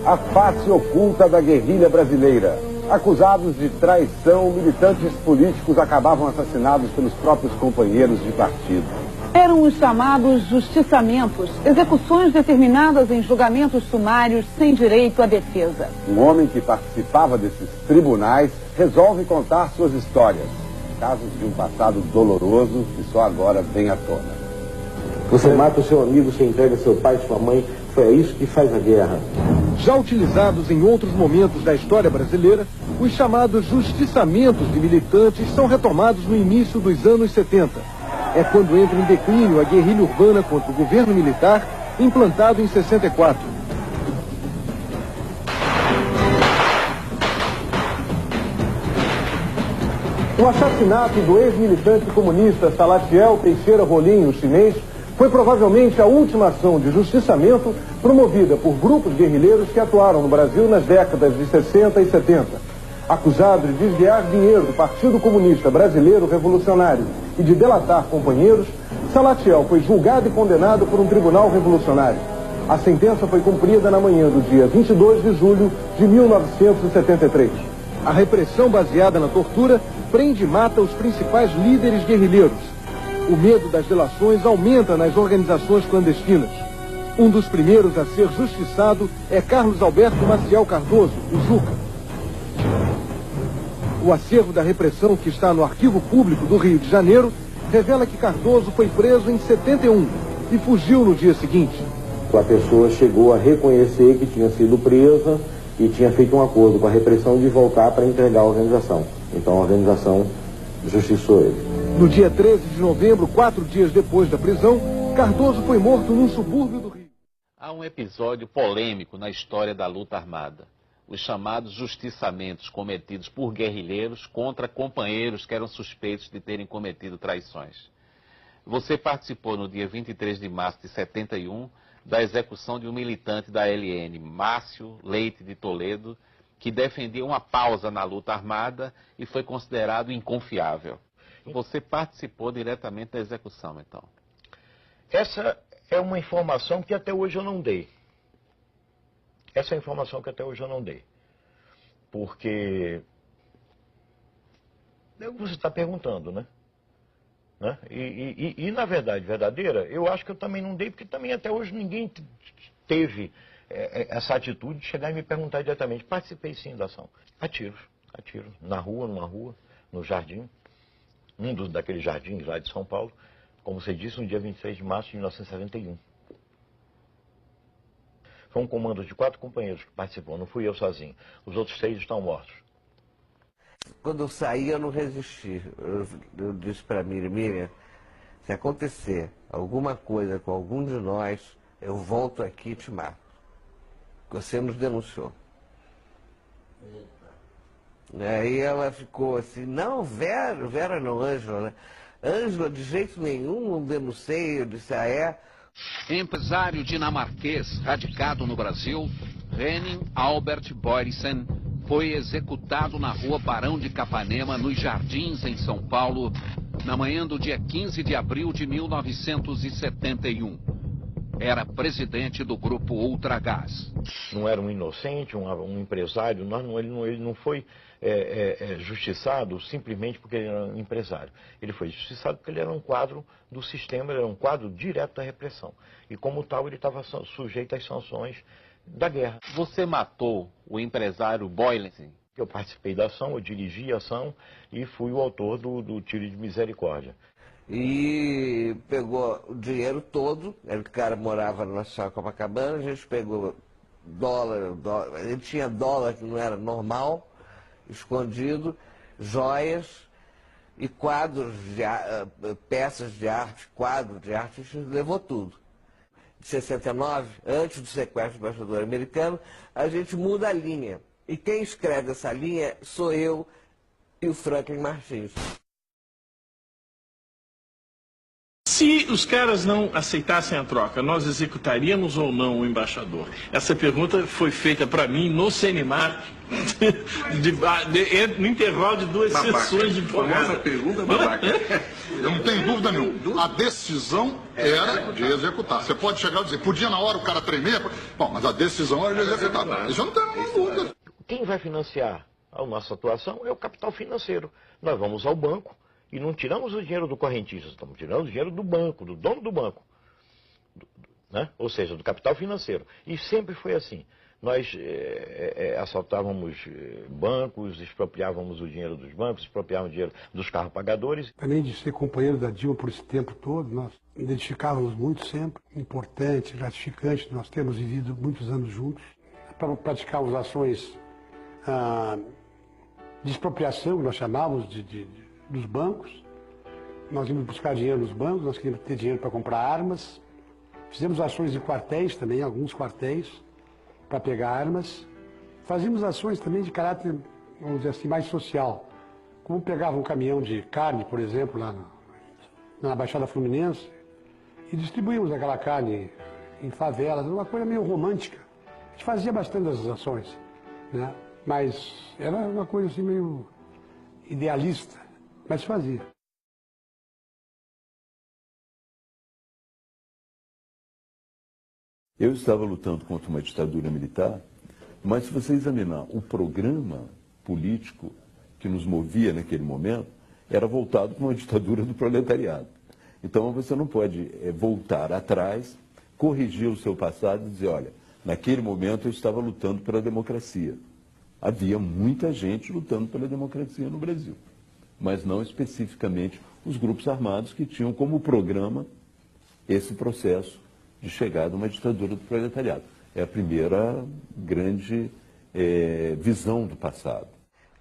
A face oculta da guerrilha brasileira. Acusados de traição, militantes políticos acabavam assassinados pelos próprios companheiros de partido. Eram os chamados justiçamentos, execuções determinadas em julgamentos sumários sem direito à defesa. Um homem que participava desses tribunais resolve contar suas histórias. Casos de um passado doloroso que só agora vem à tona. Você mata o seu amigo, você entrega seu pai e sua mãe. É isso que faz a guerra. Já utilizados em outros momentos da história brasileira, os chamados justiçamentos de militantes são retomados no início dos anos 70. É quando entra em declínio a guerrilha urbana contra o governo militar, implantado em 64. O assassinato do ex-militante comunista Salatiel Teixeira Rolim, o chinês, foi provavelmente a última ação de justiçamento promovida por grupos guerrilheiros que atuaram no Brasil nas décadas de 60 e 70. Acusado de desviar dinheiro do Partido Comunista Brasileiro Revolucionário e de delatar companheiros, Salatiel foi julgado e condenado por um tribunal revolucionário. A sentença foi cumprida na manhã do dia 22 de julho de 1973. A repressão baseada na tortura prende e mata os principais líderes guerrilheiros. O medo das delações aumenta nas organizações clandestinas. Um dos primeiros a ser justiçado é Carlos Alberto Maciel Cardoso, o Juca. O acervo da repressão, que está no Arquivo Público do Rio de Janeiro, revela que Cardoso foi preso em 71 e fugiu no dia seguinte. A pessoa chegou a reconhecer que tinha sido presa e tinha feito um acordo com a repressão de voltar para entregar a organização. Então a organização justiçou ele. No dia 13 de novembro, 4 dias depois da prisão, Cardoso foi morto num subúrbio do Rio. Há um episódio polêmico na história da luta armada. Os chamados justiçamentos cometidos por guerrilheiros contra companheiros que eram suspeitos de terem cometido traições. Você participou no dia 23 de março de 71 da execução de um militante da LN, Márcio Leite de Toledo, que defendia uma pausa na luta armada e foi considerado inconfiável. Você participou diretamente da execução, então? Essa é uma informação que até hoje eu não dei. Essa é a informação que até hoje eu não dei. Porque é o que você está perguntando, né? E na verdade verdadeira, eu acho que eu também não dei, porque também até hoje ninguém teve essa atitude de chegar e me perguntar diretamente. Participei sim da ação. A tiros, na rua, numa rua, no jardim. Daqueles jardins lá de São Paulo, como você disse, no dia 26 de março de 1971. Foi um comando de 4 companheiros que participou, não fui eu sozinho. Os outros 6 estão mortos. Quando eu saí, eu não resisti. Eu disse para Miriam, se acontecer alguma coisa com algum de nós, eu volto aqui e te mato. Você nos denunciou. Aí ela ficou assim, não, Vera não, Ângela, né? Ângela, de jeito nenhum, não denunciei. Eu disse, é? Empresário dinamarquês radicado no Brasil, Henning Albert Boysen, foi executado na rua Barão de Capanema, nos Jardins, em São Paulo, na manhã do dia 15 de abril de 1971. Era presidente do grupo Ultragás. Não era um inocente, um empresário, ele não foi justiçado simplesmente porque ele era um empresário. Ele foi justiçado porque ele era um quadro do sistema, ele era um quadro direto da repressão. E como tal, ele estava sujeito às sanções da guerra. Você matou o empresário Boysen? Eu participei da ação, eu dirigi a ação e fui o autor do tiro de misericórdia. E pegou o dinheiro todo, o cara morava na Nacional Copacabana, a gente pegou dólar, ele tinha dólar que não era normal, escondido, joias e quadros, peças de arte, quadros de arte, a gente levou tudo. Em 69, antes do sequestro do embaixador americano, a gente muda a linha. E quem escreve essa linha sou eu e o Franklin Martins. Se os caras não aceitassem a troca, nós executaríamos ou não o embaixador? Essa pergunta foi feita para mim no Senemar, no intervalo de 2 sessões de porrada. Famosa pergunta babaca. Eu não tenho dúvida nenhuma. A decisão era de executar. Você pode chegar e dizer, podia na hora o cara tremer, bom, mas a decisão era de executar. Isso eu não tenho nenhuma dúvida. Quem vai financiar a nossa atuação é o capital financeiro. Nós vamos ao banco e não tiramos o dinheiro do correntista, estamos tirando o dinheiro do banco, do dono do banco, né? Ou seja, do capital financeiro. E sempre foi assim. Nós assaltávamos bancos, expropriávamos o dinheiro dos bancos, expropriávamos o dinheiro dos carros pagadores. Além de ser companheiro da Dilma por esse tempo todo, nós identificávamos muito sempre, importante, gratificante, nós temos vivido muitos anos juntos, para praticarmos ações de expropriação, que nós chamávamos dos bancos. Nós íamos buscar dinheiro nos bancos, nós queríamos ter dinheiro para comprar armas. Fizemos ações de quartéis também, alguns quartéis, para pegar armas. Fazíamos ações também de caráter, vamos dizer assim, mais social. Como pegava um caminhão de carne, por exemplo, lá na Baixada Fluminense, e distribuímos aquela carne em favelas, uma coisa meio romântica. A gente fazia bastante essas ações, né? Mas era uma coisa assim meio idealista, mas fazia. Eu estava lutando contra uma ditadura militar, mas se você examinar o programa político que nos movia naquele momento, era voltado para uma ditadura do proletariado. Então você não pode voltar atrás, corrigir o seu passado e dizer, olha, naquele momento eu estava lutando pela democracia. Havia muita gente lutando pela democracia no Brasil, mas não especificamente os grupos armados que tinham como programa esse processo de chegada a uma ditadura do proletariado. É a primeira grande visão do passado.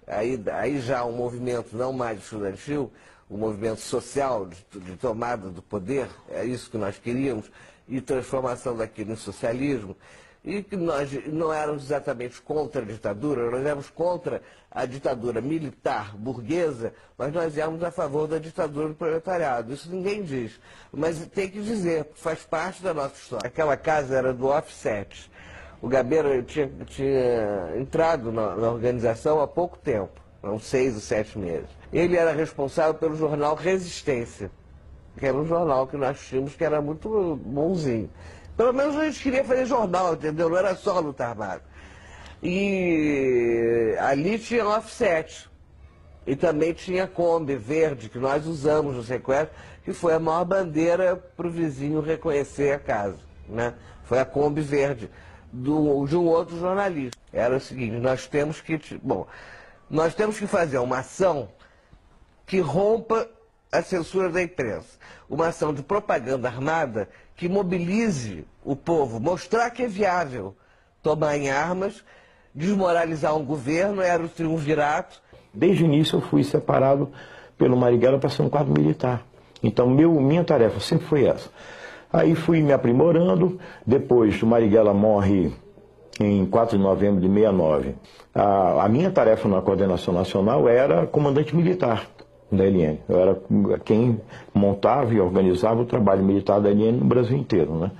Aí já um movimento não mais estudantil, um movimento social de tomada do poder, é isso que nós queríamos, e transformação daquilo em socialismo, e que nós não éramos exatamente contra a ditadura, nós éramos contra a ditadura militar burguesa, mas nós éramos a favor da ditadura do proletariado. Isso ninguém diz, mas tem que dizer, faz parte da nossa história. Aquela casa era do Offset. O Gabeira tinha entrado na organização há pouco tempo, há uns 6 ou 7 meses. Ele era responsável pelo jornal Resistência, que era um jornal que nós tínhamos que era muito bonzinho. Pelo menos a gente queria fazer jornal, entendeu? Não era só luta armada. E ali tinha Offset. E também tinha a Kombi verde, que nós usamos no sequestro, que foi a maior bandeira para o vizinho reconhecer a casa, né? Foi a Kombi verde de um outro jornalista. Era o seguinte, nós temos que fazer uma ação que rompa a censura da imprensa. Uma ação de propaganda armada que mobilize o povo, mostrar que é viável tomar em armas, desmoralizar um governo, era o triunvirato. Desde o início eu fui separado pelo Marighella para ser um quadro militar. Então minha tarefa sempre foi essa. Aí fui me aprimorando, depois o Marighella morre em 4 de novembro de 69. A minha tarefa na coordenação nacional era comandante militar da LN. Eu era quem montava e organizava o trabalho militar da LN no Brasil inteiro, né?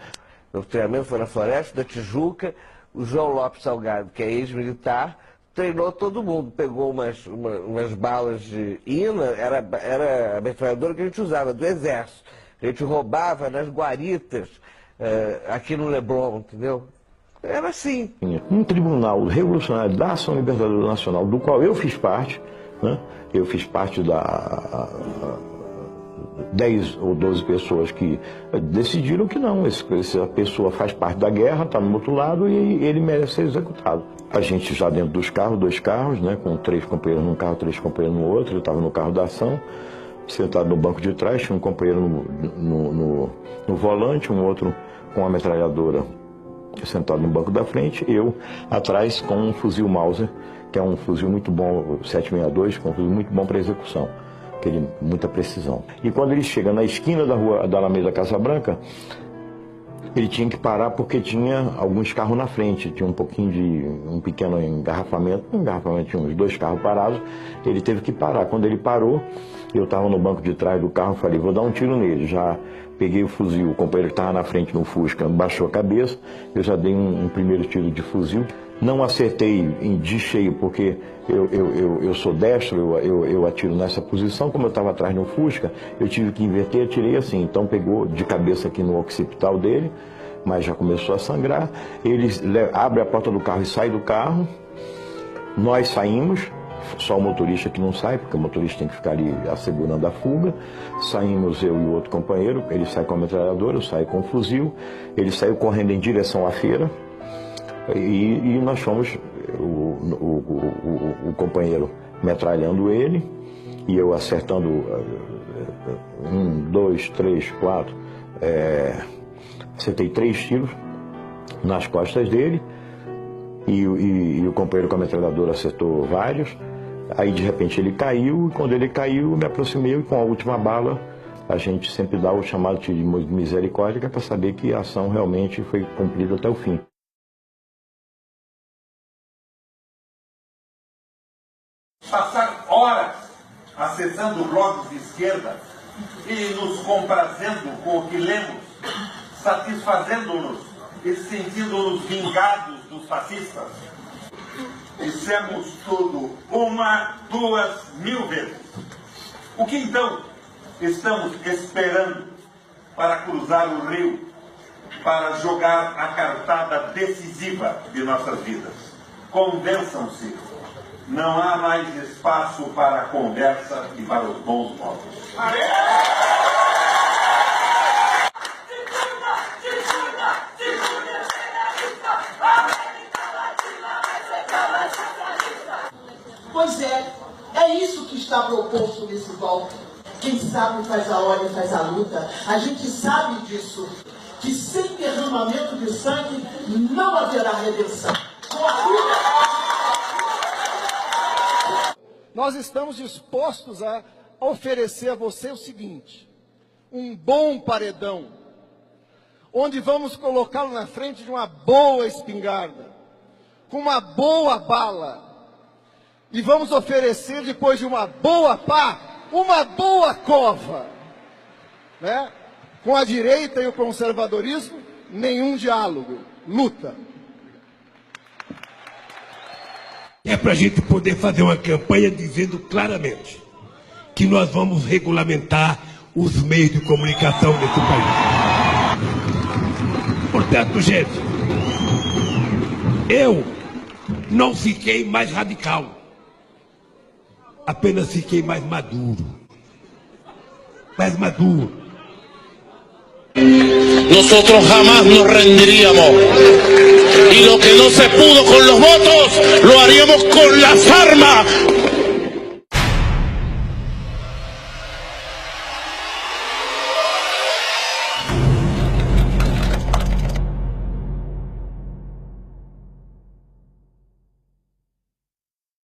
O treinamento foi na Floresta da Tijuca, o João Lopes Salgado, que é ex-militar, treinou todo mundo, pegou umas balas de INA, era a metralhadora que a gente usava, do Exército. A gente roubava nas guaritas, aqui no Leblon, entendeu? Era assim. Um tribunal revolucionário da Ação Libertadora Nacional, do qual eu fiz parte, né? Eu fiz parte da 10 ou 12 pessoas que decidiram que não, essa pessoa faz parte da guerra, está no outro lado e ele merece ser executado. A gente já dentro dos carros, 2 carros, né, com 3 companheiros num carro, 3 companheiros no outro, eu estava no carro da ação, sentado no banco de trás, tinha um companheiro no volante, um outro com uma metralhadora sentado no banco da frente, eu atrás com um fuzil Mauser, que é um fuzil muito bom, 762, que é um fuzil muito bom para execução, muita precisão. E quando ele chega na esquina da rua da Alameda Casa Branca, ele tinha que parar porque tinha alguns carros na frente, tinha um pequeno engarrafamento, tinha uns 2 carros parados, ele teve que parar. Quando ele parou, eu estava no banco de trás do carro, falei, vou dar um tiro nele, já peguei o fuzil, o companheiro que estava na frente no Fusca baixou a cabeça, eu já dei um primeiro tiro de fuzil. Não acertei de cheio, porque eu sou destro, eu atiro nessa posição. Como eu estava atrás no Fusca, eu tive que inverter, atirei assim. Então pegou de cabeça aqui no occipital dele, mas já começou a sangrar. Ele abre a porta do carro e sai do carro. Nós saímos, só o motorista que não sai, porque o motorista tem que ficar ali assegurando a fuga. Saímos eu e o outro companheiro, ele sai com a metralhadora, eu saio com o fuzil. Ele saiu correndo em direção à feira. E nós fomos, o companheiro metralhando ele, e eu acertando 1, 2, 3, 4, acertei 3 tiros nas costas dele, e o companheiro com a metralhadora acertou vários. Aí de repente ele caiu, e quando ele caiu, me aproximei, e com a última bala, a gente sempre dá o chamado tiro de misericórdia, que é para saber que a ação realmente foi cumprida até o fim. Passar horas acessando blogs de esquerda e nos comprazendo com o que lemos, satisfazendo-nos e sentindo-nos vingados dos fascistas. Dissemos tudo 1, 2, 1000 vezes. O que então estamos esperando para cruzar o rio, para jogar a cartada decisiva de nossas vidas? Convençam-se. Não há mais espaço para a conversa e para os bons modos. Pois é isso que está proposto nesse golpe. Quem sabe faz a hora e faz a luta. A gente sabe disso, que sem derramamento de sangue não haverá redenção. Com a luta... Nós estamos dispostos a oferecer a você o seguinte: um bom paredão, onde vamos colocá-lo na frente de uma boa espingarda, com uma boa bala, e vamos oferecer, depois de uma boa pá, uma boa cova, né? Com a direita e o conservadorismo, nenhum diálogo, luta. É para a gente poder fazer uma campanha dizendo claramente que nós vamos regulamentar os meios de comunicação desse país. Portanto, gente, eu não fiquei mais radical, apenas fiquei mais maduro. Nosotros jamás nos rendiríamos, y lo que no se pudo con los votos lo haríamos con las armas.